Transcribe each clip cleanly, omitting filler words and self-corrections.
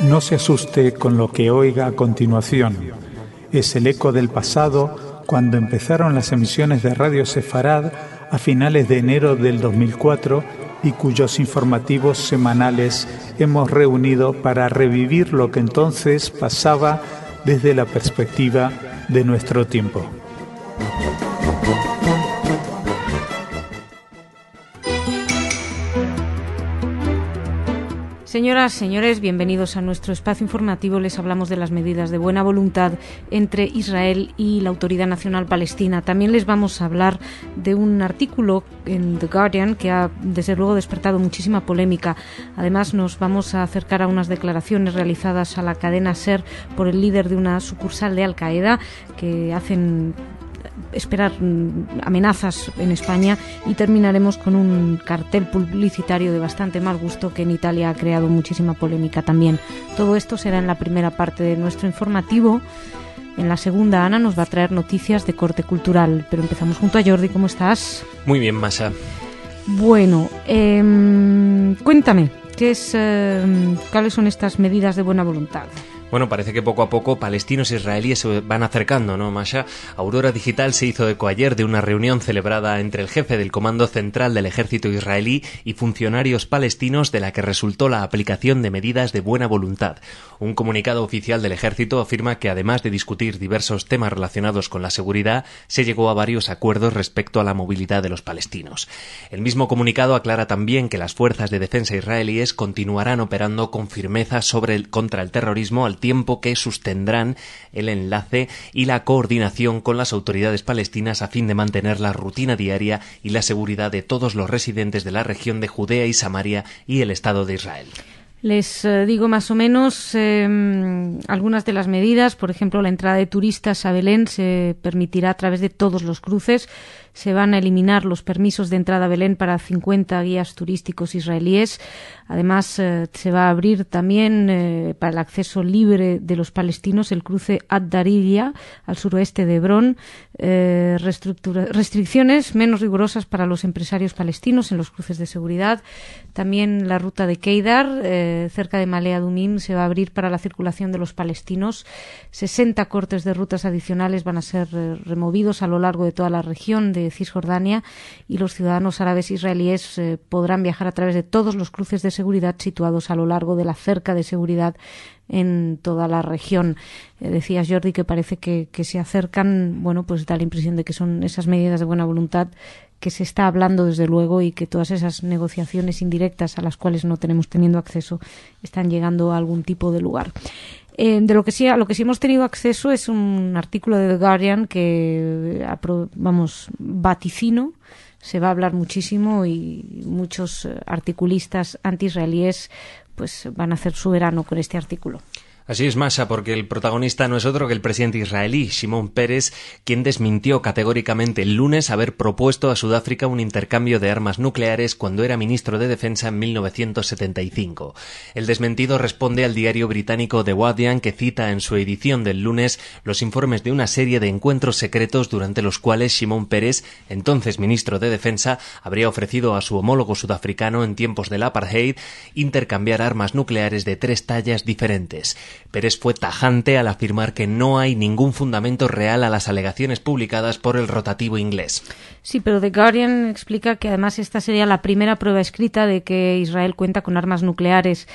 No se asuste con lo que oiga a continuación. Es el eco del pasado cuando empezaron las emisiones de Radio Sefarad a finales de enero del 2004 y cuyos informativos semanales hemos reunido para revivir lo que entonces pasaba desde la perspectiva de nuestro tiempo. Señoras, señores, bienvenidos a nuestro espacio informativo. Les hablamos de las medidas de buena voluntad entre Israel y la Autoridad Nacional Palestina. También les vamos a hablar de un artículo en The Guardian que ha, desde luego, despertado muchísima polémica. Además, nos vamos a acercar a unas declaraciones realizadas a la cadena SER por el líder de una sucursal de Al-Qaeda que hacen esperar amenazas en España, y terminaremos con un cartel publicitario de bastante mal gusto que en Italia ha creado muchísima polémica también. Todo esto será en la primera parte de nuestro informativo. En la segunda, Ana nos va a traer noticias de corte cultural, pero empezamos junto a Jordi. ¿Cómo estás? Muy bien, Masha. Bueno, cuéntame, ¿cuáles son estas medidas de buena voluntad? Bueno, parece que poco a poco palestinos e israelíes se van acercando, ¿no, Masha? Aurora Digital se hizo eco ayer de una reunión celebrada entre el jefe del Comando Central del Ejército Israelí y funcionarios palestinos, de la que resultó la aplicación de medidas de buena voluntad. Un comunicado oficial del Ejército afirma que, además de discutir diversos temas relacionados con la seguridad, se llegó a varios acuerdos respecto a la movilidad de los palestinos. El mismo comunicado aclara también que las fuerzas de defensa israelíes continuarán operando con firmeza contra el terrorismo, al tiempo que sostendrán el enlace y la coordinación con las autoridades palestinas a fin de mantener la rutina diaria y la seguridad de todos los residentes de la región de Judea y Samaria y el Estado de Israel. Les digo más o menos algunas de las medidas. Por ejemplo, la entrada de turistas a Belén se permitirá a través de todos los cruces. Se van a eliminar los permisos de entrada a Belén para 50 guías turísticos israelíes. Además, se va a abrir también para el acceso libre de los palestinos el cruce Ad-Dariya al suroeste de Hebrón. Restricciones menos rigurosas para los empresarios palestinos en los cruces de seguridad. También la ruta de Keidar, cerca de Malea Dumim, se va a abrir para la circulación de los palestinos. 60 cortes de rutas adicionales van a ser removidos a lo largo de toda la región de Cisjordania, y los ciudadanos árabes israelíes podrán viajar a través de todos los cruces de seguridad situados a lo largo de la cerca de seguridad en toda la región. Decías, Jordi, que parece que se acercan. Bueno, pues da la impresión de que son esas medidas de buena voluntad que se está hablando, desde luego, y que todas esas negociaciones indirectas a las cuales no tenemos teniendo acceso están llegando a algún tipo de lugar. A lo que sí hemos tenido acceso es un artículo de The Guardian que, vaticino, se va a hablar muchísimo, y muchos articulistas anti-israelíes pues van a hacer su verano con este artículo. Así es, Masha, porque el protagonista no es otro que el presidente israelí, Shimon Peres, quien desmintió categóricamente el lunes haber propuesto a Sudáfrica un intercambio de armas nucleares cuando era ministro de Defensa en 1975. El desmentido responde al diario británico The Guardian, que cita en su edición del lunes los informes de una serie de encuentros secretos durante los cuales Shimon Peres, entonces ministro de Defensa, habría ofrecido a su homólogo sudafricano en tiempos del apartheid intercambiar armas nucleares de 3 tallas diferentes. Peres fue tajante al afirmar que no hay ningún fundamento real a las alegaciones publicadas por el rotativo inglés. Sí, pero The Guardian explica que además esta sería la primera prueba escrita de que Israel cuenta con armas nucleares.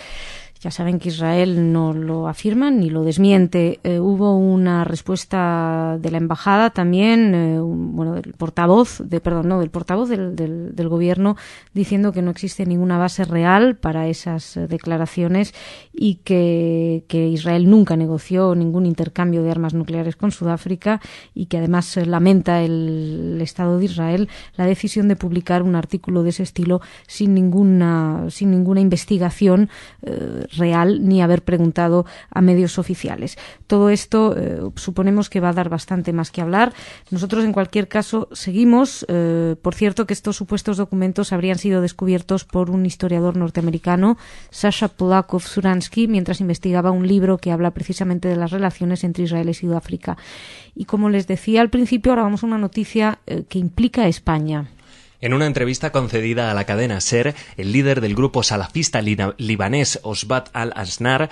Ya saben que Israel no lo afirma ni lo desmiente. Hubo una respuesta de la embajada también, del portavoz del gobierno, diciendo que no existe ninguna base real para esas declaraciones, y que Israel nunca negoció ningún intercambio de armas nucleares con Sudáfrica, y que además lamenta el Estado de Israel la decisión de publicar un artículo de ese estilo sin ninguna investigación real, ni haber preguntado a medios oficiales. Todo esto suponemos que va a dar bastante más que hablar. Nosotros, en cualquier caso, seguimos. Por cierto, que estos supuestos documentos habrían sido descubiertos por un historiador norteamericano, Sasha Polakov-Suransky, mientras investigaba un libro que habla precisamente de las relaciones entre Israel y Sudáfrica. Y como les decía al principio, ahora vamos a una noticia que implica a España. En una entrevista concedida a la cadena SER, el líder del grupo salafista libanés Osbat al-Asnar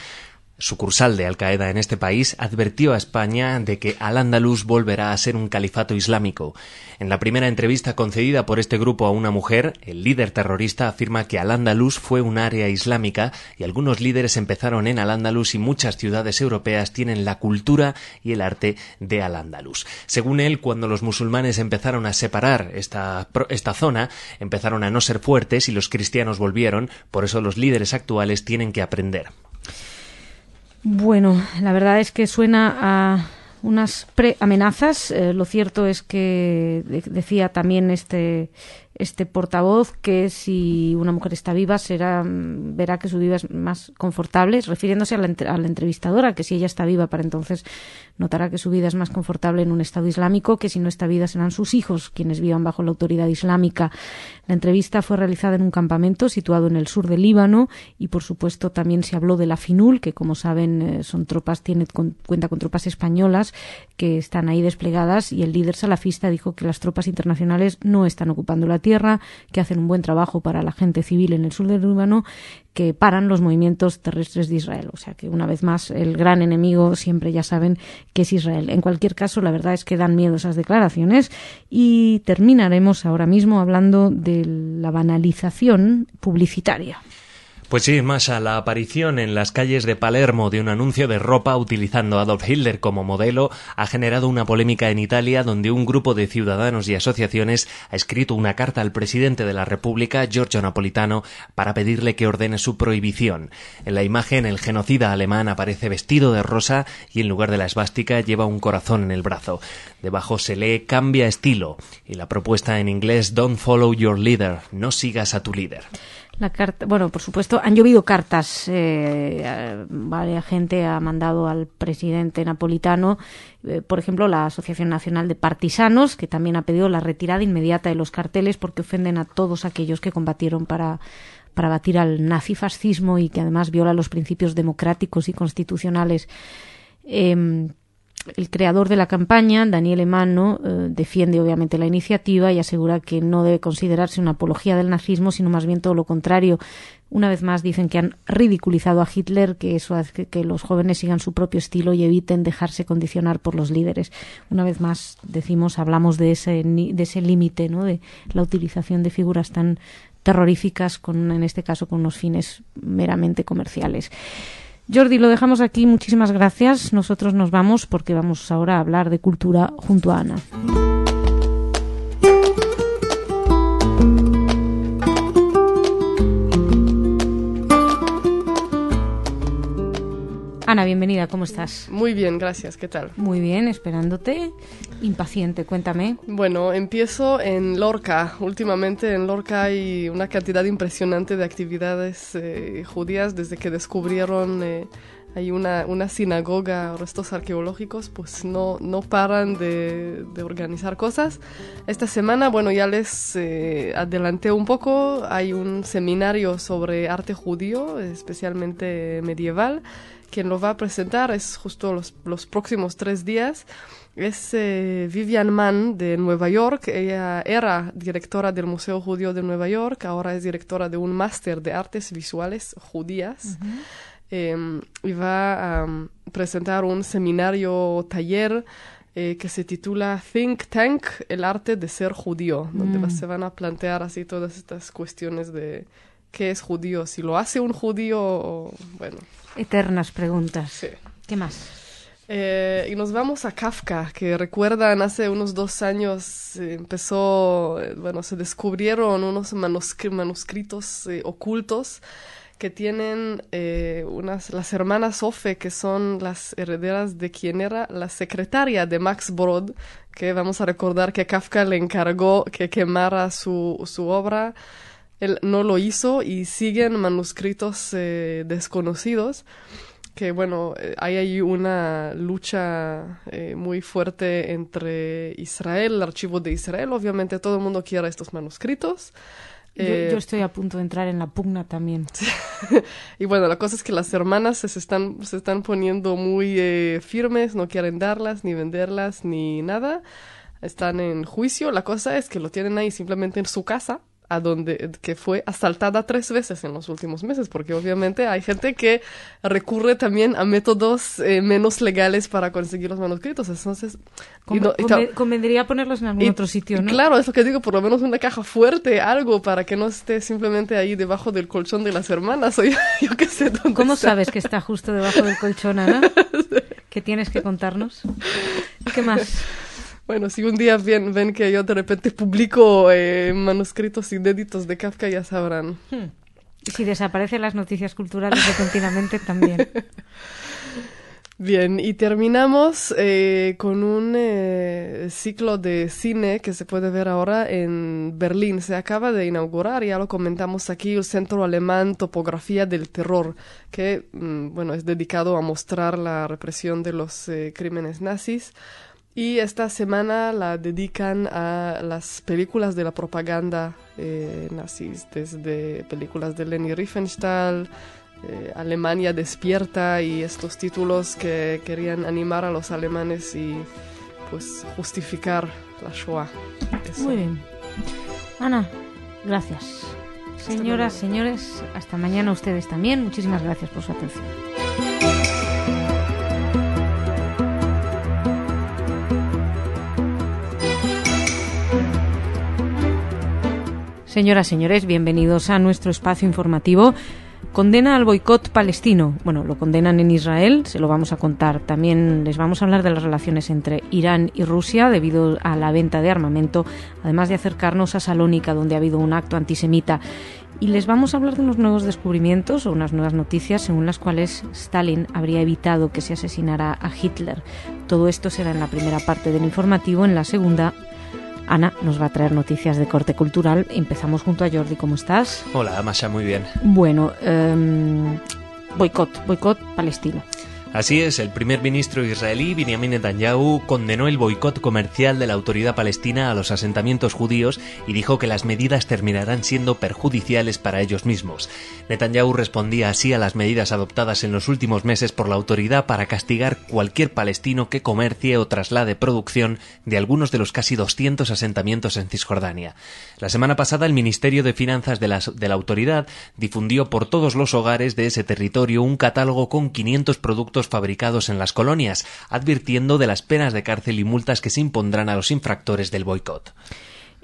sucursal de Al-Qaeda en este país, advirtió a España de que Al-Ándalus volverá a ser un califato islámico. En la primera entrevista concedida por este grupo a una mujer, el líder terrorista afirma que Al-Ándalus fue un área islámica y algunos líderes empezaron en Al-Ándalus y muchas ciudades europeas tienen la cultura y el arte de Al-Ándalus. Según él, cuando los musulmanes empezaron a separar esta zona, empezaron a no ser fuertes y los cristianos volvieron, por eso los líderes actuales tienen que aprender. Bueno, la verdad es que suena a unas preamenazas. Lo cierto es que decía también este portavoz que si una mujer está viva verá que su vida es más confortable, refiriéndose a la entrevistadora, que si ella está viva para entonces notará que su vida es más confortable en un Estado islámico, que si no está viva serán sus hijos quienes vivan bajo la autoridad islámica. La entrevista fue realizada en un campamento situado en el sur del Líbano y por supuesto también se habló de la FINUL, que como saben cuenta con tropas españolas que están ahí desplegadas, y el líder salafista dijo que las tropas internacionales no están ocupando la tierra, que hacen un buen trabajo para la gente civil en el sur del Líbano, que paran los movimientos terrestres de Israel. O sea que una vez más el gran enemigo siempre ya saben que es Israel. En cualquier caso, la verdad es que dan miedo esas declaraciones y terminaremos ahora mismo hablando de la banalización publicitaria. Pues sí, Masha, la aparición en las calles de Palermo de un anuncio de ropa utilizando a Adolf Hitler como modelo ha generado una polémica en Italia, donde un grupo de ciudadanos y asociaciones ha escrito una carta al presidente de la República, Giorgio Napolitano, para pedirle que ordene su prohibición. En la imagen, el genocida alemán aparece vestido de rosa y en lugar de la esvástica lleva un corazón en el brazo. Debajo se lee "Cambia estilo" y la propuesta en inglés "Don't follow your leader", no sigas a tu líder. La carta, bueno, por supuesto, han llovido cartas. Varias gente ha mandado al presidente napolitano, por ejemplo, la Asociación Nacional de Partisanos, que también ha pedido la retirada inmediata de los carteles porque ofenden a todos aquellos que combatieron para batir al nazifascismo y que además viola los principios democráticos y constitucionales. El creador de la campaña, Daniele Manno, defiende obviamente la iniciativa y asegura que no debe considerarse una apología del nazismo, sino más bien todo lo contrario. Una vez más dicen que han ridiculizado a Hitler, que eso hace que los jóvenes sigan su propio estilo y eviten dejarse condicionar por los líderes. Una vez más hablamos de ese límite, ¿no?, de la utilización de figuras tan terroríficas, en este caso con unos fines meramente comerciales. Jordi, lo dejamos aquí. Muchísimas gracias. Nosotros nos vamos porque vamos ahora a hablar de cultura junto a Ana. Ana, bienvenida, ¿cómo estás? Muy bien, gracias, ¿qué tal? Muy bien, esperándote, impaciente, cuéntame. Bueno, empiezo en Lorca. Últimamente en Lorca hay una cantidad impresionante de actividades judías desde que descubrieron hay una sinagoga, restos arqueológicos, pues no paran de organizar cosas. Esta semana, bueno, ya les adelanté un poco, hay un seminario sobre arte judío, especialmente medieval. Quien lo va a presentar es justo los próximos 3 días. Es Vivian Mann de Nueva York. Ella era directora del Museo Judío de Nueva York, ahora es directora de un máster de artes visuales judías. Y va a presentar un seminario taller que se titula Think Tank, el arte de ser judío, donde se van a plantear así todas estas cuestiones de qué es judío, si lo hace un judío o bueno. Eternas preguntas. Sí. ¿Qué más? Y nos vamos a Kafka, que recuerdan hace unos 2 años se descubrieron unos manuscritos ocultos que tienen las hermanas Offe, que son las herederas de quien era la secretaria de Max Brod, que vamos a recordar que Kafka le encargó que quemara su obra. Él no lo hizo y siguen manuscritos desconocidos, que bueno, hay ahí una lucha muy fuerte entre Israel, el archivo de Israel. Obviamente todo el mundo quiere estos manuscritos. Yo estoy a punto de entrar en la pugna también. Y bueno, la cosa es que las hermanas se están poniendo muy firmes, no quieren darlas, ni venderlas, ni nada. Están en juicio. La cosa es que lo tienen ahí simplemente en su casa, que fue asaltada 3 veces en los últimos meses, porque obviamente hay gente que recurre también a métodos menos legales para conseguir los manuscritos. Entonces, convendría ponerlos en algún otro sitio, ¿no? Claro, es lo que digo, por lo menos una caja fuerte, algo, para que no esté simplemente ahí debajo del colchón de las hermanas, o yo qué sé dónde ¿Cómo está. sabes que está justo debajo del colchón, Ana? ¿Qué tienes que contarnos? ¿Qué más? Bueno, si un día ven que yo de repente publico manuscritos inéditos de Kafka, ya sabrán. Y si desaparecen las noticias culturales repentinamente, también. Bien, y terminamos con un ciclo de cine que se puede ver ahora en Berlín. Se acaba de inaugurar, ya lo comentamos aquí, el Centro Alemán Topografía del Terror, que bueno, es dedicado a mostrar la represión de los crímenes nazis. Y esta semana la dedican a las películas de la propaganda nazis, desde películas de Leni Riefenstahl, Alemania despierta, y estos títulos que querían animar a los alemanes y pues justificar la Shoah. Eso. Muy bien. Ana, gracias. Señoras, señores, hasta mañana ustedes también. Muchísimas gracias por su atención. Señoras, señores, bienvenidos a nuestro espacio informativo. Condena al boicot palestino. Bueno, lo condenan en Israel, se lo vamos a contar. También les vamos a hablar de las relaciones entre Irán y Rusia debido a la venta de armamento, además de acercarnos a Salónica, donde ha habido un acto antisemita. Y les vamos a hablar de unos nuevos descubrimientos o unas nuevas noticias según las cuales Stalin habría evitado que se asesinara a Hitler. Todo esto será en la primera parte del informativo. En la segunda, Ana nos va a traer noticias de corte cultural. Empezamos junto a Jordi. ¿Cómo estás? Hola, Masha, muy bien. Bueno, boicot palestino. Así es, el primer ministro israelí Benjamin Netanyahu condenó el boicot comercial de la autoridad palestina a los asentamientos judíos y dijo que las medidas terminarán siendo perjudiciales para ellos mismos. Netanyahu respondía así a las medidas adoptadas en los últimos meses por la autoridad para castigar cualquier palestino que comercie o traslade producción de algunos de los casi 200 asentamientos en Cisjordania. La semana pasada el Ministerio de Finanzas de la autoridad difundió por todos los hogares de ese territorio un catálogo con 500 productos fabricados en las colonias, advirtiendo de las penas de cárcel y multas que se impondrán a los infractores del boicot.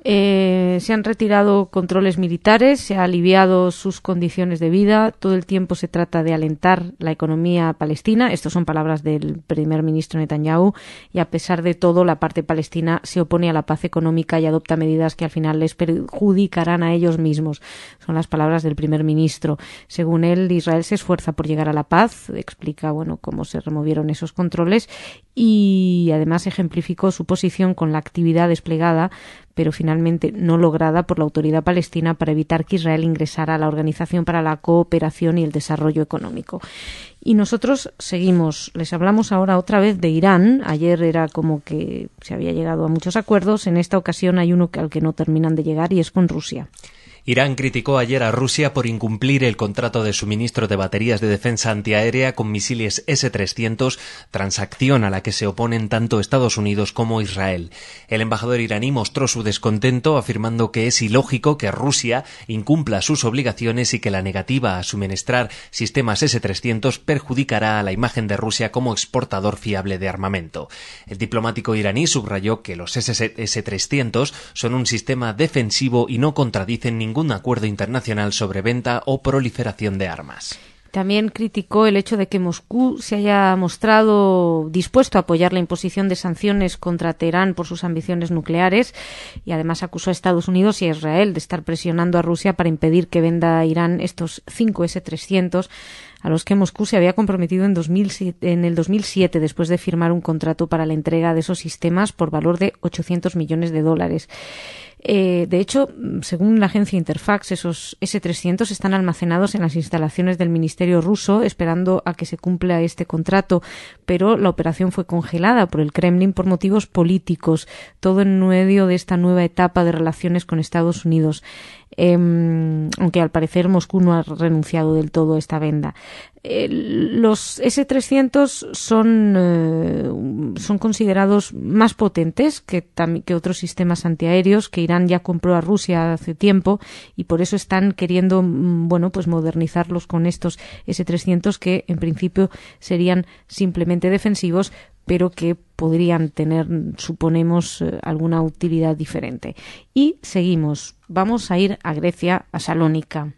Se han retirado controles militares, se ha aliviado sus condiciones de vida, todo el tiempo se trata de alentar la economía palestina. Estas son palabras del primer ministro Netanyahu, y a pesar de todo la parte palestina se opone a la paz económica y adopta medidas que al final les perjudicarán a ellos mismos. Son las palabras del primer ministro. Según él, Israel se esfuerza por llegar a la paz, explica cómo se removieron esos controles, y además ejemplificó su posición con la actividad desplegada pero finalmente no lograda por la autoridad palestina para evitar que Israel ingresara a la Organización para la Cooperación y el Desarrollo Económico. Y nosotros seguimos, les hablamos ahora otra vez de Irán. Ayer era como que se había llegado a muchos acuerdos, en esta ocasión hay uno al que no terminan de llegar y es con Rusia. Irán criticó ayer a Rusia por incumplir el contrato de suministro de baterías de defensa antiaérea con misiles S-300, transacción a la que se oponen tanto Estados Unidos como Israel. El embajador iraní mostró su descontento, afirmando que es ilógico que Rusia incumpla sus obligaciones y que la negativa a suministrar sistemas S-300 perjudicará a la imagen de Rusia como exportador fiable de armamento. El diplomático iraní subrayó que los S-300 son un sistema defensivo y no contradicen ningún acuerdo internacional sobre venta o proliferación de armas. También criticó el hecho de que Moscú se haya mostrado dispuesto a apoyar la imposición de sanciones contra Teherán por sus ambiciones nucleares, y además acusó a Estados Unidos y a Israel de estar presionando a Rusia para impedir que venda a Irán estos 5 S-300 a los que Moscú se había comprometido en el 2007 después de firmar un contrato para la entrega de esos sistemas por valor de $800 millones. De hecho, según la agencia Interfax, esos S-300 están almacenados en las instalaciones del Ministerio ruso esperando a que se cumpla este contrato, pero la operación fue congelada por el Kremlin por motivos políticos, todo en medio de esta nueva etapa de relaciones con Estados Unidos. aunque al parecer Moscú no ha renunciado del todo a esta venda. Los S-300 son considerados más potentes que otros sistemas antiaéreos que Irán ya compró a Rusia hace tiempo, y por eso están queriendo pues modernizarlos con estos S-300 que en principio serían simplemente defensivos, pero que podrían tener, suponemos, alguna utilidad diferente. Y seguimos. Vamos a ir a Grecia, a Salónica.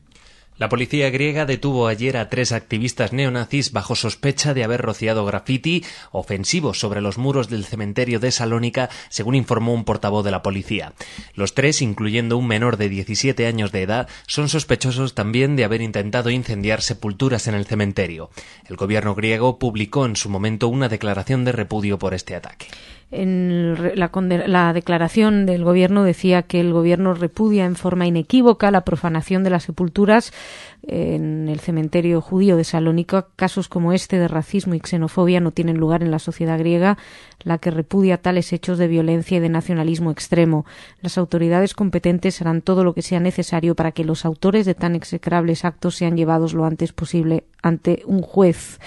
La policía griega detuvo ayer a 3 activistas neonazis bajo sospecha de haber rociado grafiti ofensivo sobre los muros del cementerio de Salónica, según informó un portavoz de la policía. Los 3, incluyendo un menor de 17 años de edad, son sospechosos también de haber intentado incendiar sepulturas en el cementerio. El gobierno griego publicó en su momento una declaración de repudio por este ataque. La declaración del gobierno decía que el gobierno repudia en forma inequívoca la profanación de las sepulturas en el cementerio judío de Salónica. Casos como este de racismo y xenofobia no tienen lugar en la sociedad griega, la que repudia tales hechos de violencia y de nacionalismo extremo. Las autoridades competentes harán todo lo que sea necesario para que los autores de tan execrables actos sean llevados lo antes posible ante un juez.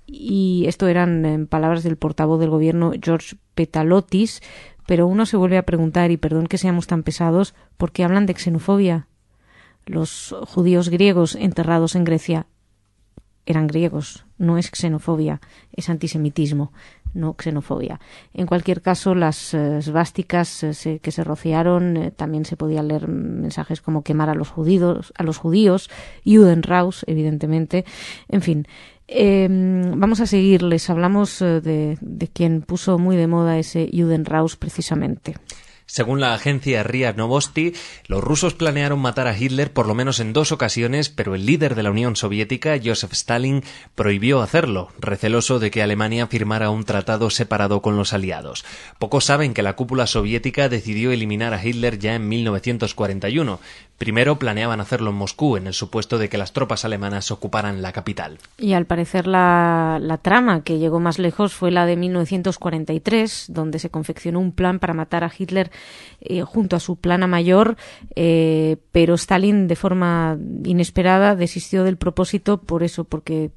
Y esto eran en palabras del portavoz del gobierno, George Petalotis, pero uno se vuelve a preguntar, y perdón que seamos tan pesados, ¿por qué hablan de xenofobia? Los judíos griegos enterrados en Grecia eran griegos, no es xenofobia, es antisemitismo, no xenofobia. En cualquier caso, las svásticas que se rociaron, también se podían leer mensajes como quemar a los judíos, Judenraus, evidentemente, en fin. Vamos a seguir, les hablamos de quien puso muy de moda ese Judenraus precisamente. Según la agencia RIA Novosti, los rusos planearon matar a Hitler por lo menos en 2 ocasiones, pero el líder de la Unión Soviética, Joseph Stalin, prohibió hacerlo, receloso de que Alemania firmara un tratado separado con los aliados. Pocos saben que la cúpula soviética decidió eliminar a Hitler ya en 1941. Primero planeaban hacerlo en Moscú, en el supuesto de que las tropas alemanas ocuparan la capital. Y al parecer la trama que llegó más lejos fue la de 1943, donde se confeccionó un plan para matar a Hitler junto a su plana mayor, pero Stalin, de forma inesperada, desistió del propósito porque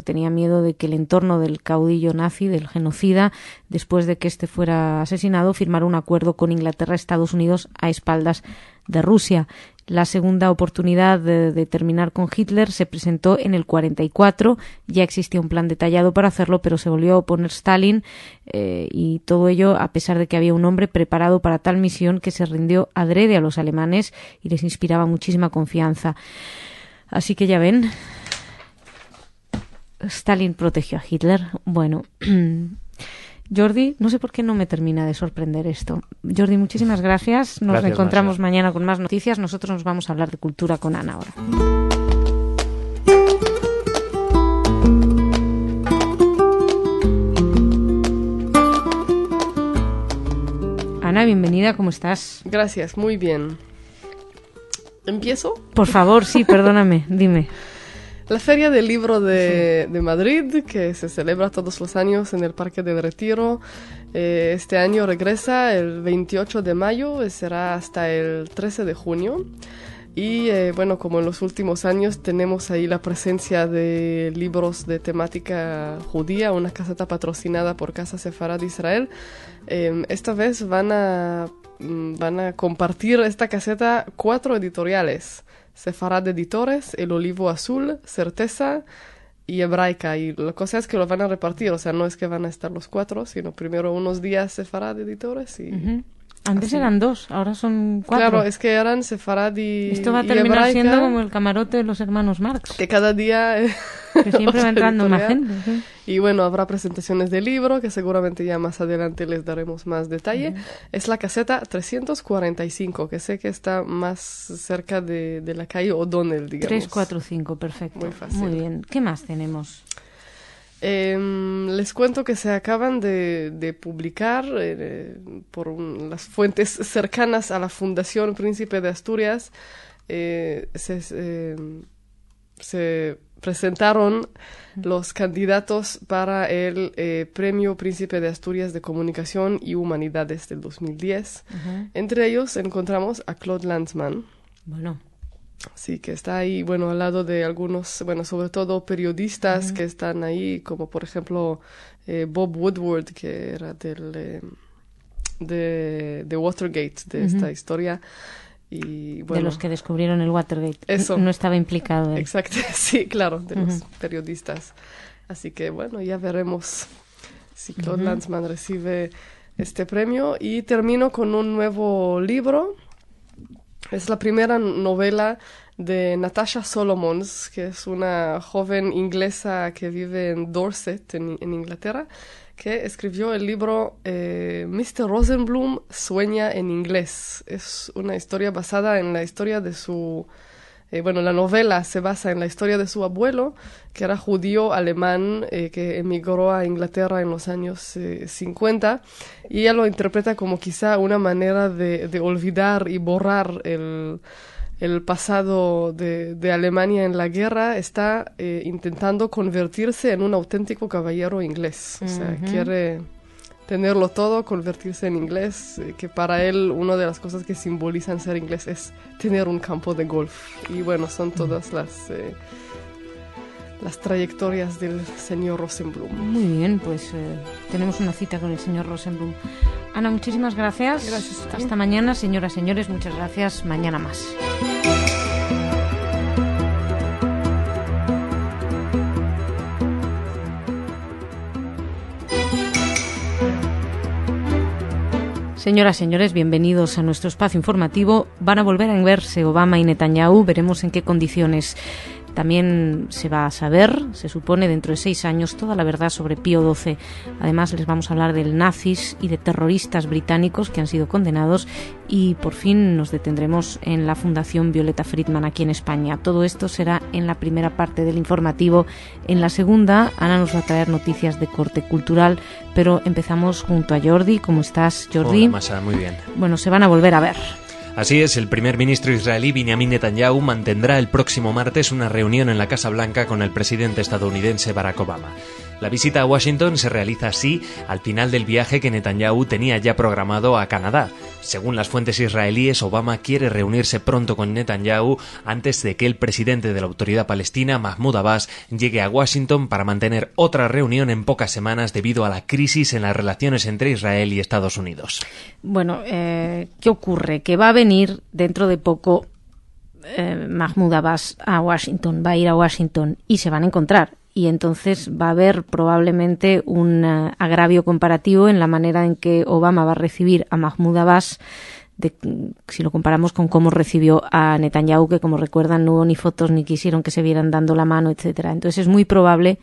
tenía miedo de que el entorno del caudillo nazi, del genocida, después de que éste fuera asesinado, firmara un acuerdo con Inglaterra y Estados Unidos a espaldas de Rusia. La segunda oportunidad de terminar con Hitler se presentó en el 44. Ya existía un plan detallado para hacerlo, pero se volvió a oponer Stalin, y todo ello a pesar de que había un hombre preparado para tal misión que se rindió adrede a los alemanes y les inspiraba muchísima confianza. Así que ya ven, Stalin protegió a Hitler. Bueno, Jordi, no sé por qué no me termina de sorprender esto. Jordi, muchísimas gracias. Nos reencontramos mañana con más noticias. Nosotros nos vamos a hablar de cultura con Ana ahora. Ana, bienvenida, ¿cómo estás? Gracias, muy bien. ¿Empiezo? Por favor, sí, perdóname, dime. La Feria del Libro de Madrid, que se celebra todos los años en el Parque del Retiro, este año regresa el 28 de mayo y será hasta el 13 de junio. Y como en los últimos años tenemos ahí la presencia de libros de temática judía, una caseta patrocinada por Casa Sefarad de Israel. Esta vez van a compartir esta caseta 4 editoriales: Sefarad Editores, El Olivo Azul, Certeza y Hebraica. Y la cosa es que lo van a repartir, o sea, no es que van a estar los 4, sino primero unos días Sefarad Editores y... Uh-huh. Antes así. Eran 2, ahora son 4. Claro, es que eran Sefarad y Esto va a terminar Hebraica, siendo como el camarote de los hermanos Marx. Que cada día... que siempre va entrando más gente. ¿Sí? Y bueno, habrá presentaciones de libro, que seguramente ya más adelante les daremos más detalle. Uh-huh. Es la caseta 345, que sé que está más cerca de la calle O'Donnell, digamos. 345, perfecto. Muy fácil. Muy bien. ¿Qué más tenemos? Les cuento que se acaban de publicar por las fuentes cercanas a la Fundación Príncipe de Asturias. Se presentaron los candidatos para el Premio Príncipe de Asturias de Comunicación y Humanidades del 2010. Uh-huh. Entre ellos encontramos a Claude Lanzmann. Bueno. Sí, que está ahí, bueno, al lado de algunos, bueno, sobre todo periodistas que están ahí, como por ejemplo Bob Woodward, que era de Watergate, de esta historia. Y, bueno, de los que descubrieron el Watergate. Eso. No estaba implicado él. Exacto, sí, claro, de los periodistas. Así que, bueno, ya veremos si Claude Lanzmann recibe este premio. Y termino con un nuevo libro. Es la primera novela de Natasha Solomons, que es una joven inglesa que vive en Dorset, en Inglaterra, que escribió el libro Mr. Rosenblum sueña en inglés. Es una historia basada en la historia de su... la novela se basa en la historia de su abuelo, que era judío alemán, que emigró a Inglaterra en los años 50, y ella lo interpreta como quizá una manera de olvidar y borrar el pasado de Alemania en la guerra. Está intentando convertirse en un auténtico caballero inglés. O sea, quiere tenerlo todo, convertirse en inglés, que para él una de las cosas que simbolizan ser inglés es tener un campo de golf. Y bueno, son todas las trayectorias del señor Rosenblum. Muy bien, pues tenemos una cita con el señor Rosenblum. Ana, muchísimas gracias. Gracias. Hasta mañana, señoras, señores, muchas gracias. Mañana más. Señoras, señores, bienvenidos a nuestro espacio informativo. Van a volver a verse Obama y Netanyahu, veremos en qué condiciones. También se va a saber, se supone, dentro de 6 años, toda la verdad sobre Pío XII. Además, les vamos a hablar de nazis y de terroristas británicos que han sido condenados, y por fin nos detendremos en la Fundación Violeta Friedman aquí en España. Todo esto será en la primera parte del informativo. En la segunda, Ana nos va a traer noticias de corte cultural, pero empezamos junto a Jordi. ¿Cómo estás, Jordi? Hola, Masha, muy bien. Bueno, se van a volver a ver. Así es, el primer ministro israelí Benjamin Netanyahu mantendrá el próximo martes una reunión en la Casa Blanca con el presidente estadounidense Barack Obama. La visita a Washington se realiza así al final del viaje que Netanyahu tenía ya programado a Canadá. Según las fuentes israelíes, Obama quiere reunirse pronto con Netanyahu antes de que el presidente de la Autoridad Palestina, Mahmoud Abbas, llegue a Washington para mantener otra reunión en pocas semanas debido a la crisis en las relaciones entre Israel y Estados Unidos. Bueno, ¿qué ocurre? Que va a venir dentro de poco Mahmoud Abbas a Washington, va a ir a Washington y se van a encontrar. Y entonces va a haber probablemente un agravio comparativo en la manera en que Obama va a recibir a Mahmoud Abbas, si lo comparamos con cómo recibió a Netanyahu, que como recuerdan no hubo ni fotos ni quisieron que se vieran dando la mano, etcétera. Entonces es muy probable,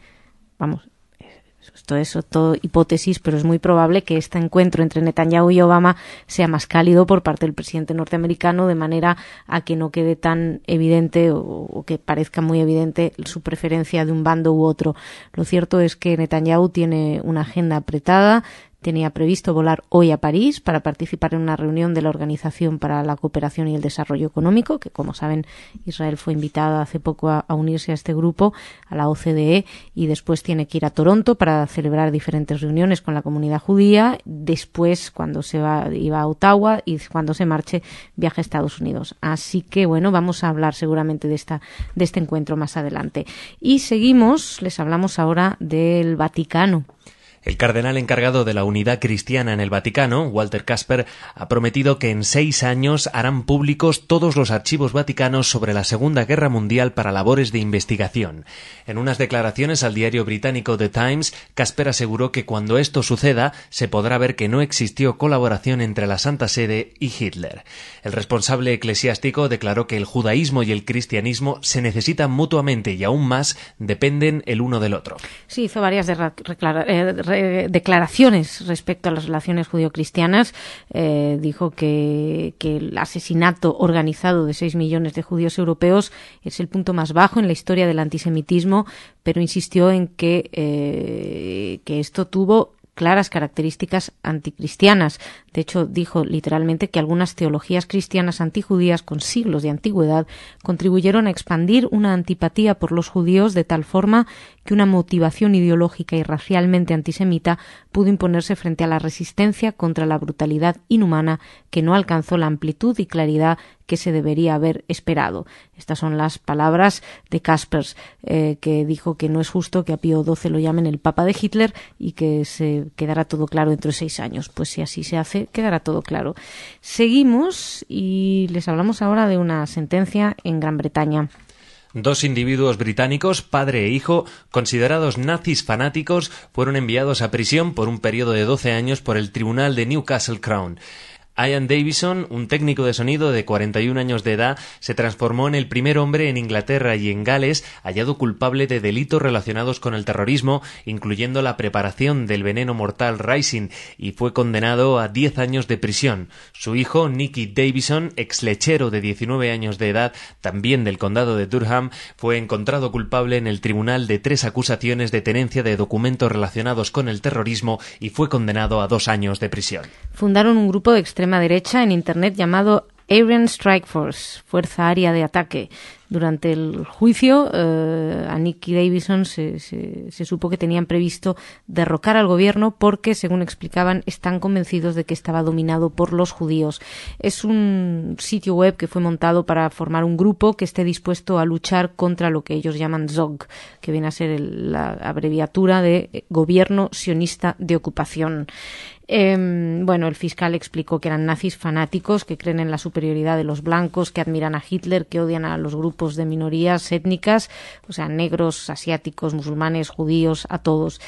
esto es todo hipótesis, pero es muy probable que este encuentro entre Netanyahu y Obama sea más cálido por parte del presidente norteamericano, de manera a que no quede tan evidente o que parezca muy evidente su preferencia de un bando u otro. Lo cierto es que Netanyahu tiene una agenda apretada. Tenía previsto volar hoy a París para participar en una reunión de la Organización para la Cooperación y el Desarrollo Económico, que como saben Israel fue invitada hace poco a unirse a este grupo, a la OCDE, y después tiene que ir a Toronto para celebrar diferentes reuniones con la comunidad judía. Después, cuando iba a Ottawa, y cuando se marche, viaja a Estados Unidos. Así que bueno, vamos a hablar seguramente de este encuentro más adelante. Y seguimos, les hablamos ahora del Vaticano. El cardenal encargado de la unidad cristiana en el Vaticano, Walter Kasper, ha prometido que en 6 años harán públicos todos los archivos vaticanos sobre la Segunda Guerra Mundial para labores de investigación. En unas declaraciones al diario británico The Times, Kasper aseguró que cuando esto suceda se podrá ver que no existió colaboración entre la Santa Sede y Hitler. El responsable eclesiástico declaró que el judaísmo y el cristianismo se necesitan mutuamente y aún más dependen el uno del otro. Sí, hizo varias declaraciones respecto a las relaciones judío-cristianas. Dijo que el asesinato organizado de 6 millones de judíos europeos es el punto más bajo en la historia del antisemitismo, pero insistió en que esto tuvo claras características anticristianas. De hecho, dijo literalmente que algunas teologías cristianas antijudías con siglos de antigüedad contribuyeron a expandir una antipatía por los judíos de tal forma que una motivación ideológica y racialmente antisemita pudo imponerse frente a la resistencia contra la brutalidad inhumana que no alcanzó la amplitud y claridad que se debería haber esperado. Estas son las palabras de Caspers, que dijo que no es justo que a Pío XII lo llamen el Papa de Hitler y que se quedará todo claro dentro de 6 años. Pues si así se hace, quedará todo claro. Seguimos y les hablamos ahora de una sentencia en Gran Bretaña. 2 individuos británicos, padre e hijo, considerados nazis fanáticos, fueron enviados a prisión por un periodo de 12 años por el Tribunal de Newcastle Crown. Ian Davison, un técnico de sonido de 41 años de edad, se transformó en el primer hombre en Inglaterra y en Gales hallado culpable de delitos relacionados con el terrorismo, incluyendo la preparación del veneno mortal Rising, y fue condenado a 10 años de prisión. Su hijo, Nicky Davison, ex lechero de 19 años de edad, también del condado de Durham, fue encontrado culpable en el tribunal de 3 acusaciones de tenencia de documentos relacionados con el terrorismo y fue condenado a 2 años de prisión. Fundaron un grupo de extrema derecha en Internet llamado Aryan Strike Force, Fuerza Aérea de Ataque. Durante el juicio, a Nicky Davison se supo que tenían previsto derrocar al gobierno porque, según explicaban, están convencidos de que estaba dominado por los judíos. Es un sitio web que fue montado para formar un grupo que esté dispuesto a luchar contra lo que ellos llaman ZOG, que viene a ser la abreviatura de Gobierno Sionista de Ocupación. El fiscal explicó que eran nazis fanáticos, que creen en la superioridad de los blancos, que admiran a Hitler, que odian a los grupos de minorías étnicas, o sea, negros, asiáticos, musulmanes, judíos, a todos.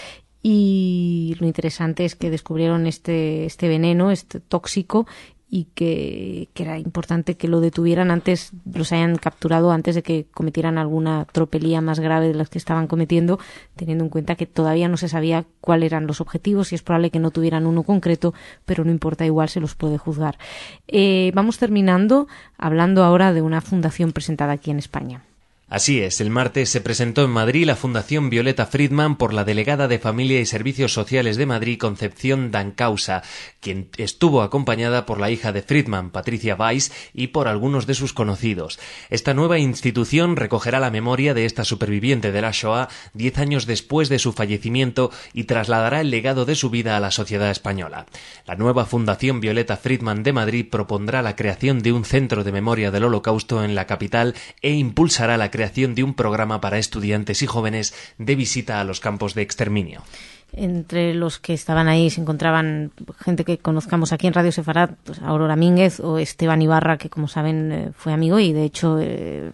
Y lo interesante es que descubrieron este veneno, este tóxico, y que era importante que lo detuvieran antes, los hayan capturado antes de que cometieran alguna tropelía más grave de las que estaban cometiendo, teniendo en cuenta que todavía no se sabía cuáles eran los objetivos y es probable que no tuvieran uno concreto, pero no importa, igual se los puede juzgar. Vamos terminando hablando ahora de una fundación presentada aquí en España. Así es, el martes se presentó en Madrid la Fundación Violeta Friedman por la delegada de Familia y Servicios Sociales de Madrid, Concepción Dancausa, quien estuvo acompañada por la hija de Friedman, Patricia Weiss, y por algunos de sus conocidos. Esta nueva institución recogerá la memoria de esta superviviente de la Shoah 10 años después de su fallecimiento y trasladará el legado de su vida a la sociedad española. La nueva Fundación Violeta Friedman de Madrid propondrá la creación de un centro de memoria del Holocausto en la capital e impulsará la creación de un programa para estudiantes y jóvenes de visita a los campos de exterminio. Entre los que estaban ahí se encontraban gente que conozcamos aquí en Radio Sefarad, pues Aurora Mínguez o Esteban Ibarra, que como saben fue amigo, y de hecho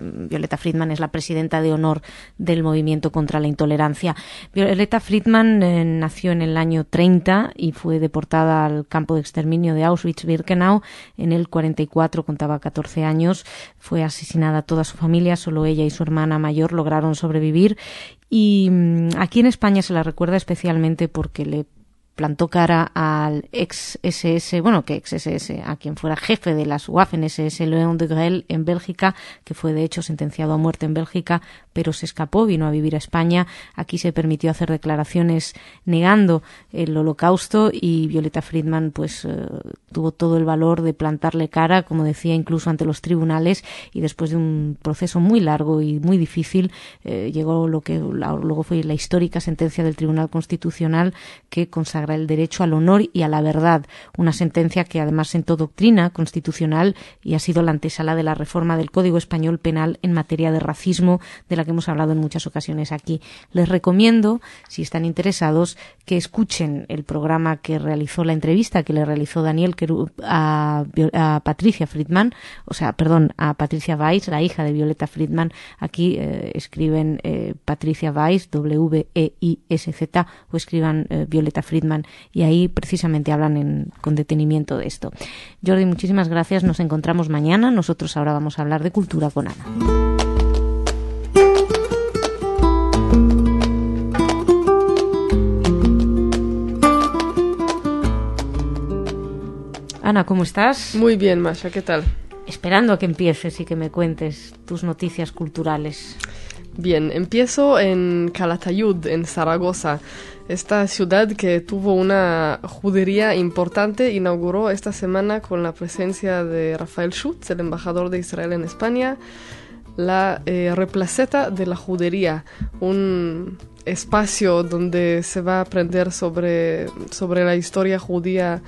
Violeta Friedman es la presidenta de honor del movimiento contra la intolerancia. Violeta Friedman nació en el año 30 y fue deportada al campo de exterminio de Auschwitz-Birkenau en el 44, contaba 14 años, fue asesinada toda su familia, solo ella y su hermana mayor lograron sobrevivir. Y aquí en España se la recuerda especialmente porque le plantó cara al ex-SS, a quien fuera jefe de las Waffen-SS, Léon Degrelle, en Bélgica, que fue de hecho sentenciado a muerte en Bélgica, pero se escapó, vino a vivir a España. Aquí se permitió hacer declaraciones negando el Holocausto y Violeta Friedman tuvo todo el valor de plantarle cara, como decía, incluso ante los tribunales, y después de un proceso muy largo y muy difícil llegó lo que luego fue la histórica sentencia del Tribunal Constitucional que consagra el derecho al honor y a la verdad, una sentencia que además sentó doctrina constitucional y ha sido la antesala de la reforma del Código Español Penal en materia de racismo, de la que hemos hablado en muchas ocasiones aquí. Les recomiendo, si están interesados, que escuchen el programa que realizó, la entrevista que le realizó Daniel Querub a Patricia Friedman, a Patricia Weiss, la hija de Violeta Friedman. Aquí escriben Patricia Weiss, W-E-I-S-Z, o escriban Violeta Friedman, y ahí precisamente hablan con detenimiento de esto. Jordi, muchísimas gracias, nos encontramos mañana. Nosotros ahora vamos a hablar de cultura con Ana. Ana, ¿cómo estás? Muy bien, Masha, ¿qué tal? Esperando a que empieces y que me cuentes tus noticias culturales. Bien, empiezo en Calatayud, en Zaragoza. Esta ciudad que tuvo una judería importante inauguró esta semana con la presencia de Rafael Schutz, el embajador de Israel en España, la Replaceta de la Judería, un espacio donde se va a aprender sobre la historia judía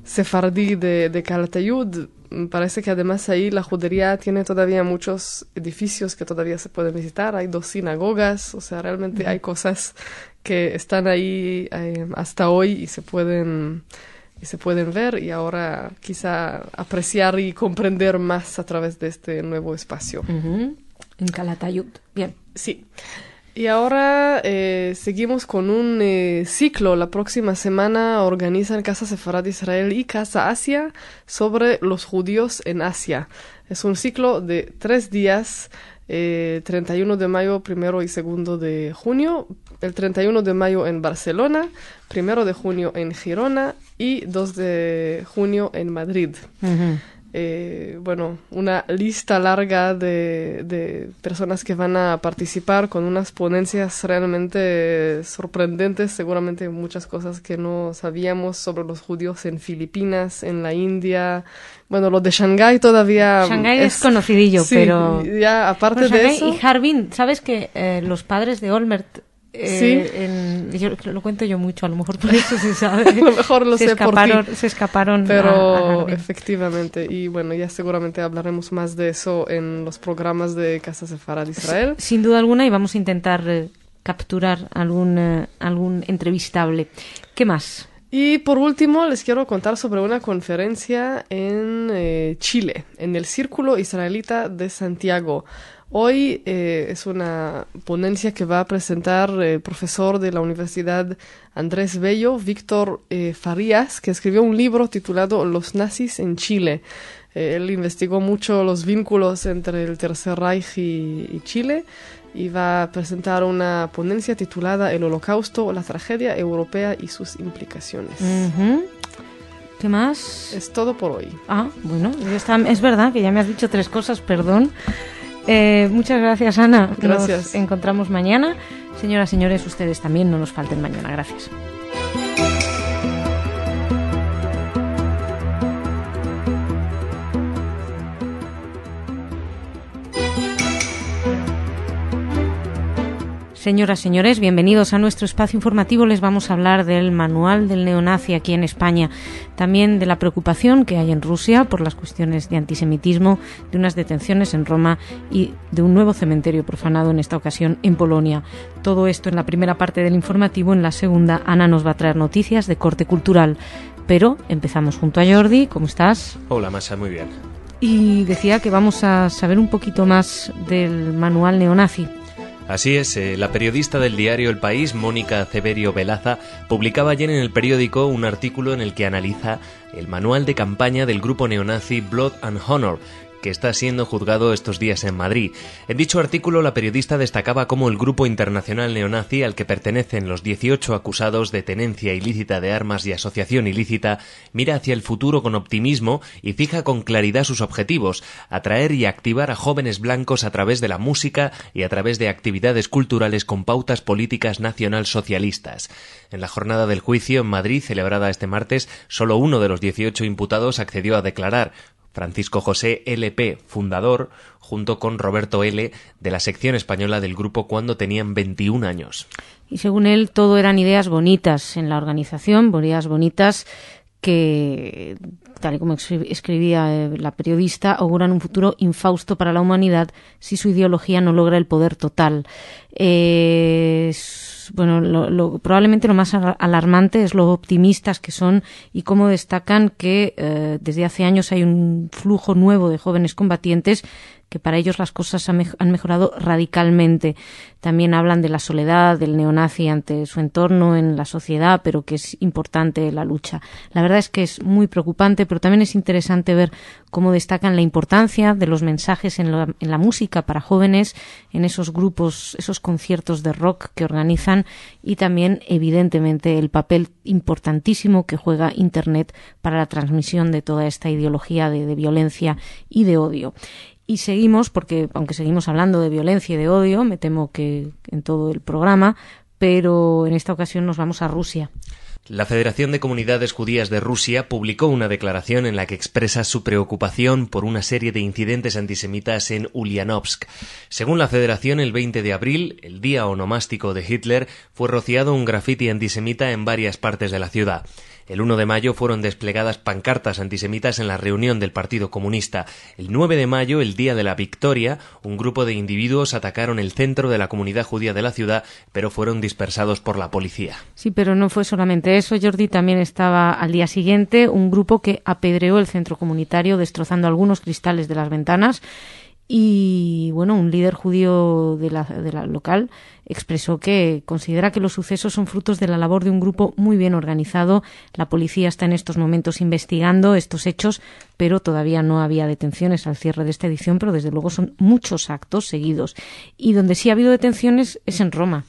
sefardí de Calatayud. Parece que además ahí la judería tiene todavía muchos edificios que todavía se pueden visitar. Hay 2 sinagogas, o sea, realmente hay cosas que están ahí hasta hoy y se pueden ver y ahora quizá apreciar y comprender más a través de este nuevo espacio. En Calatayud, bien. Sí. Y ahora seguimos con un ciclo. La próxima semana organizan Casa Sefarad Israel y Casa Asia sobre los judíos en Asia. Es un ciclo de 3 días, 31 de mayo, 1 y 2 de junio. El 31 de mayo en Barcelona, 1 de junio en Girona y 2 de junio en Madrid. Bueno, una lista larga de personas que van a participar con unas ponencias realmente sorprendentes, seguramente muchas cosas que no sabíamos sobre los judíos en Filipinas, en la India. Bueno, lo de Shanghái todavía Shanghái es conocidillo, sí, pero ya aparte de eso. Y Harbin, ¿sabes que los padres de Olmert sí, yo lo cuento yo mucho, a lo mejor por eso se sabe. A lo mejor lo sé por ti. Se escaparon pero a efectivamente, y bueno, ya seguramente hablaremos más de eso en los programas de Casa Sefarad Israel. Sin duda alguna, y vamos a intentar capturar algún entrevistable. ¿Qué más? Y por último, les quiero contar sobre una conferencia en Chile, en el Círculo Israelita de Santiago. Hoy es una ponencia que va a presentar el profesor de la Universidad Andrés Bello, Víctor Farías, que escribió un libro titulado Los nazis en Chile. Él investigó mucho los vínculos entre el Tercer Reich y Chile y va a presentar una ponencia titulada El Holocausto, la tragedia europea y sus implicaciones. ¿Qué más? Es todo por hoy. Bueno, es verdad que ya me has dicho 3 cosas, perdón. Muchas gracias, Ana. Gracias. Nos encontramos mañana. Señoras, señores, ustedes también no nos falten mañana. Gracias. Señoras, señores, bienvenidos a nuestro espacio informativo. Les vamos a hablar del manual del neonazi aquí en España, también de la preocupación que hay en Rusia por las cuestiones de antisemitismo, de unas detenciones en Roma y de un nuevo cementerio profanado en esta ocasión en Polonia. Todo esto en la primera parte del informativo. En la segunda, Ana nos va a traer noticias de corte cultural. Pero empezamos junto a Jordi. ¿Cómo estás? Hola, Masha, muy bien. Y decía que vamos a saber un poquito más del manual neonazi. Así es, la periodista del diario El País, Mónica Ceberio Velaza, publicaba ayer en el periódico un artículo en el que analiza el manual de campaña del grupo neonazi Blood and Honor, que está siendo juzgado estos días en Madrid. En dicho artículo, la periodista destacaba cómo el grupo internacional neonazi al que pertenecen los 18 acusados de tenencia ilícita de armas y asociación ilícita mira hacia el futuro con optimismo y fija con claridad sus objetivos: atraer y activar a jóvenes blancos a través de la música y a través de actividades culturales con pautas políticas nacionalsocialistas. En la jornada del juicio en Madrid, celebrada este martes, solo uno de los 18 imputados accedió a declarar: Francisco José L.P., fundador, junto con Roberto L., de la sección española del grupo cuando tenían 21 años. Y según él, todo eran ideas bonitas en la organización, ideas bonitas que, tal y como escribía la periodista, auguran un futuro infausto para la humanidad si su ideología no logra el poder total. Probablemente lo más alarmante es lo optimistas que son y cómo destacan que desde hace años hay un flujo nuevo de jóvenes combatientes que para ellos las cosas han mejorado radicalmente. También hablan de la soledad del neonazi ante su entorno en la sociedad, pero que es importante la lucha. La verdad es que es muy preocupante, pero también es interesante ver cómo destacan la importancia de los mensajes en la música para jóvenes, en esos grupos, esos conciertos de rock que organizan, y también, evidentemente, el papel importantísimo que juega Internet para la transmisión de toda esta ideología de violencia y de odio. Y seguimos, porque aunque seguimos hablando de violencia y de odio, me temo que en todo el programa, pero en esta ocasión nos vamos a Rusia. La Federación de Comunidades Judías de Rusia publicó una declaración en la que expresa su preocupación por una serie de incidentes antisemitas en Ulyanovsk. Según la Federación, el 20 de abril, el día onomástico de Hitler, fue rociado un grafiti antisemita en varias partes de la ciudad. El 1 de mayo fueron desplegadas pancartas antisemitas en la reunión del Partido Comunista. El 9 de mayo, el día de la victoria, un grupo de individuos atacaron el centro de la comunidad judía de la ciudad, pero fueron dispersados por la policía. Sí, pero no fue solamente eso, Jordi. También estaba al día siguiente un grupo que apedreó el centro comunitario, destrozando algunos cristales de las ventanas. Y bueno, un líder judío de la local expresó que considera que los sucesos son frutos de la labor de un grupo muy bien organizado. La policía está en estos momentos investigando estos hechos, pero todavía no había detenciones al cierre de esta edición, pero desde luego son muchos actos seguidos. Y donde sí ha habido detenciones es en Roma.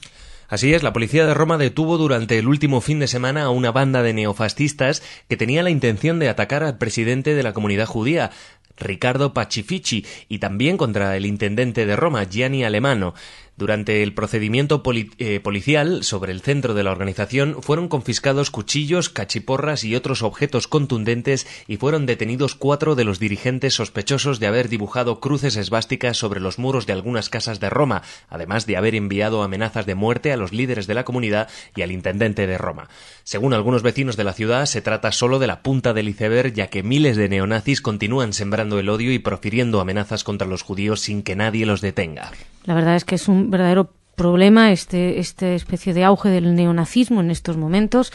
Así es, la policía de Roma detuvo durante el último fin de semana a una banda de neofascistas que tenía la intención de atacar al presidente de la comunidad judía, Riccardo Pacifici, y también contra el intendente de Roma, Gianni Alemanno. Durante el procedimiento policial sobre el centro de la organización fueron confiscados cuchillos, cachiporras y otros objetos contundentes y fueron detenidos 4 de los dirigentes sospechosos de haber dibujado cruces esvásticas sobre los muros de algunas casas de Roma, además de haber enviado amenazas de muerte a los líderes de la comunidad y al intendente de Roma. Según algunos vecinos de la ciudad, se trata solo de la punta del iceberg, ya que miles de neonazis continúan sembrando el odio y profiriendo amenazas contra los judíos sin que nadie los detenga. La verdad es que es un verdadero problema este especie de auge del neonazismo en estos momentos.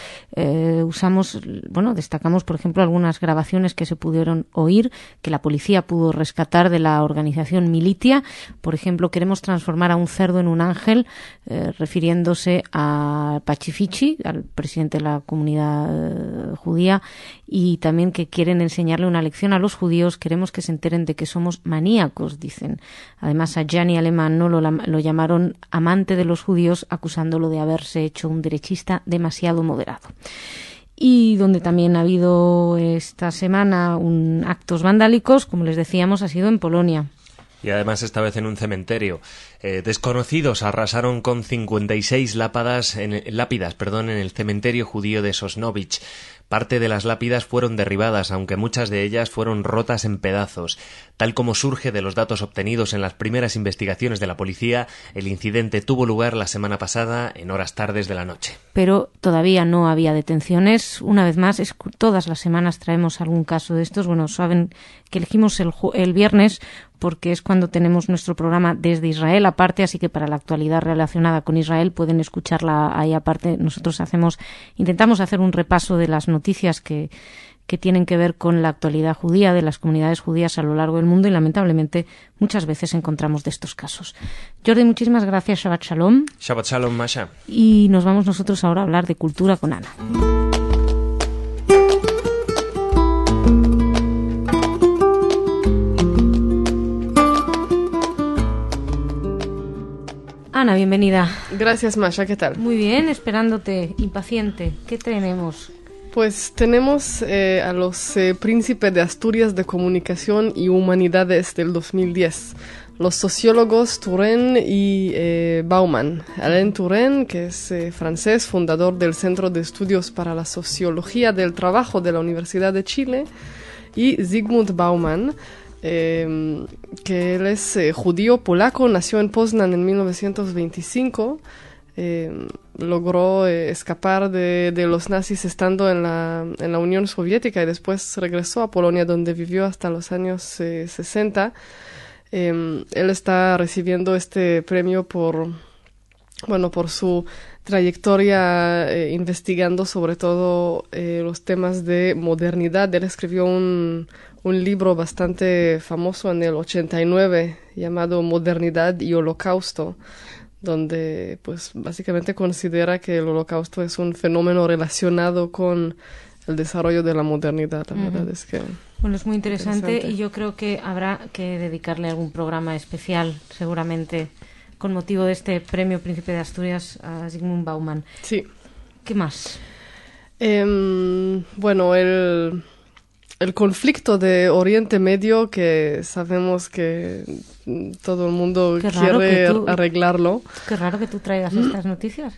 Destacamos, por ejemplo, algunas grabaciones que se pudieron oír, que la policía pudo rescatar de la organización Militia. Por ejemplo, queremos transformar a un cerdo en un ángel, refiriéndose a Pacifici, al presidente de la comunidad judía, y también que quieren enseñarle una lección a los judíos. Queremos que se enteren de que somos maníacos, dicen. Además, a Gianni Alemanno lo llamaron amante de los judíos, acusándolo de haberse hecho un derechista demasiado moderado. Y donde también ha habido esta semana actos vandálicos, como les decíamos, ha sido en Polonia. Y además esta vez en un cementerio. Desconocidos arrasaron con 56 lápidas en el cementerio judío de Sosnovich. Parte de las lápidas fueron derribadas, aunque muchas de ellas fueron rotas en pedazos. Tal como surge de los datos obtenidos en las primeras investigaciones de la policía, el incidente tuvo lugar la semana pasada en horas tardes de la noche. Pero todavía no había detenciones. Una vez más, todas las semanas traemos algún caso de estos. Bueno, saben que elegimos el viernes porque es cuando tenemos nuestro programa desde Israel aparte, así que para la actualidad relacionada con Israel pueden escucharla ahí aparte. Nosotros intentamos hacer un repaso de las noticias que tienen que ver con la actualidad judía, de las comunidades judías a lo largo del mundo, y lamentablemente muchas veces encontramos de estos casos. Jordi, muchísimas gracias. Shabbat Shalom. Shabbat Shalom, Masha. Y nos vamos nosotros ahora a hablar de cultura con Ana. Ana, bienvenida. Gracias, Masha, ¿qué tal? Muy bien, esperándote, impaciente. ¿Qué tenemos? Pues tenemos a los príncipes de Asturias de Comunicación y Humanidades del 2010. Los sociólogos Turenne y Bauman. Alain Turenne, que es francés, fundador del Centro de Estudios para la Sociología del Trabajo de la Universidad de Chile, y Zygmunt Bauman, que él es judío polaco, nació en Poznan en 1925, logró escapar de los nazis estando en la Unión Soviética y después regresó a Polonia, donde vivió hasta los años 60. Él está recibiendo este premio por su trayectoria investigando sobre todo los temas de modernidad. Él escribió un libro bastante famoso en el 89 llamado Modernidad y Holocausto, donde pues básicamente considera que el Holocausto es un fenómeno relacionado con el desarrollo de la modernidad. La verdad es que... Bueno, es muy interesante y yo creo que habrá que dedicarle algún programa especial, seguramente, con motivo de este premio Príncipe de Asturias a Zygmunt Bauman. Sí. ¿Qué más? El conflicto de Oriente Medio, que sabemos que todo el mundo quiere arreglarlo. Qué raro que tú traigas estas noticias.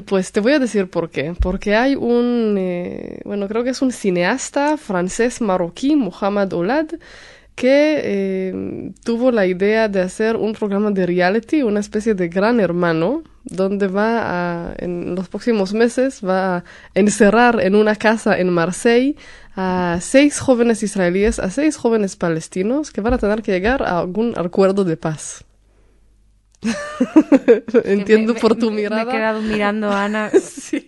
Pues te voy a decir por qué. Porque hay creo que es un cineasta francés marroquí, Mohamed Oulad, que tuvo la idea de hacer un programa de reality, una especie de Gran Hermano, donde en los próximos meses va a encerrar en una casa en Marseille a 6 jóvenes israelíes, a 6 jóvenes palestinos que van a tener que llegar a algún acuerdo de paz. Entiendo por tu mirada. Me he quedado mirando a Ana. Sí.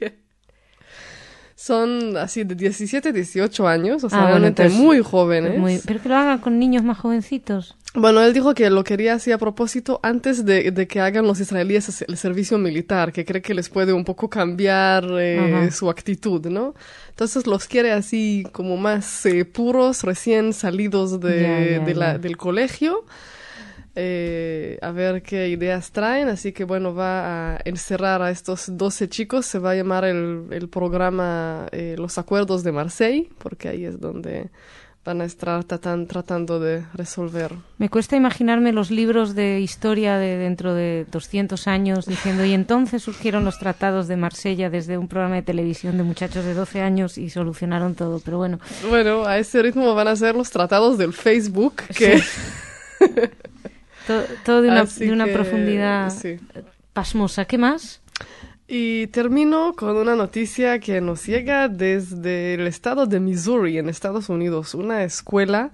Son así de 17, 18 años, o sea, bueno, realmente entonces, muy jóvenes. Pero que lo hagan con niños más jovencitos. Bueno, él dijo que lo quería así a propósito antes de que hagan los israelíes el servicio militar, que cree que les puede un poco cambiar su actitud, ¿no? Entonces los quiere así como más puros, recién salidos del colegio. A ver qué ideas traen, así que bueno, va a encerrar a estos 12 chicos, se va a llamar el programa Los Acuerdos de Marseille, porque ahí es donde van a estar tratando de resolver. Me cuesta imaginarme los libros de historia de dentro de 200 años diciendo, y entonces surgieron los tratados de Marsella desde un programa de televisión de muchachos de 12 años y solucionaron todo, pero bueno. Bueno, a ese ritmo van a ser los tratados del Facebook, que... Sí. Todo de una profundidad pasmosa. ¿Qué más? Y termino con una noticia que nos llega desde el estado de Missouri, en Estados Unidos. Una escuela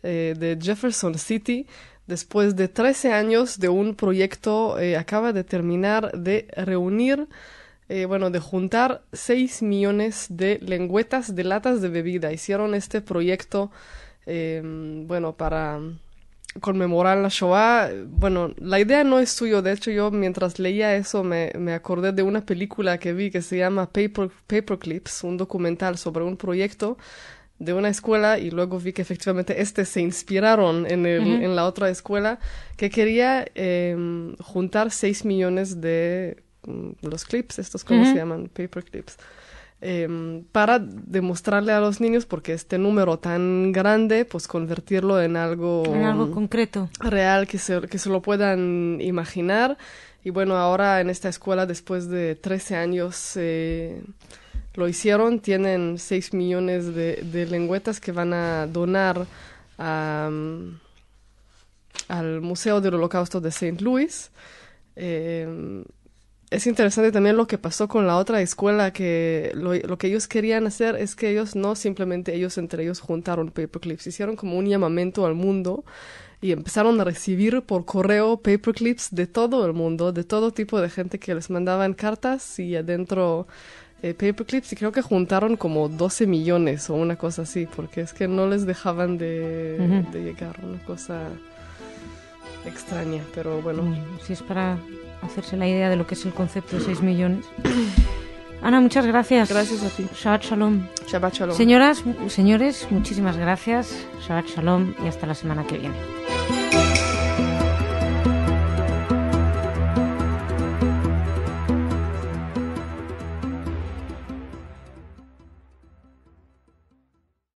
de Jefferson City, después de 13 años de un proyecto, acaba de terminar de reunir, de juntar 6 millones de lengüetas de latas de bebida. Hicieron este proyecto, para conmemorar la Shoah. Bueno, la idea no es suyo. De hecho, yo mientras leía eso me acordé de una película que vi que se llama Paperclips, un documental sobre un proyecto de una escuela, y luego vi que efectivamente se inspiraron en la otra escuela que quería juntar 6 millones de los clips, estos ¿cómo se llaman? Paperclips. Para demostrarle a los niños, porque este número tan grande, pues convertirlo en algo concreto, real, que se lo puedan imaginar. Y bueno, ahora en esta escuela, después de 13 años, lo hicieron. Tienen 6 millones de lengüetas que van a donar al Museo del Holocausto de St. Louis. Es interesante también lo que pasó con la otra escuela, que lo que ellos querían hacer es que ellos no simplemente entre ellos juntaron paperclips, hicieron como un llamamiento al mundo y empezaron a recibir por correo paperclips de todo el mundo, de todo tipo de gente que les mandaban cartas y adentro paperclips, y creo que juntaron como 12 millones o una cosa así, porque es que no les dejaban de llegar, una cosa extraña, pero bueno. Si es para hacerse la idea de lo que es el concepto de 6 millones. Ana, muchas gracias. Gracias a ti. Shabbat Shalom. Shabbat Shalom. Señoras, señores, muchísimas gracias. Shabbat Shalom y hasta la semana que viene.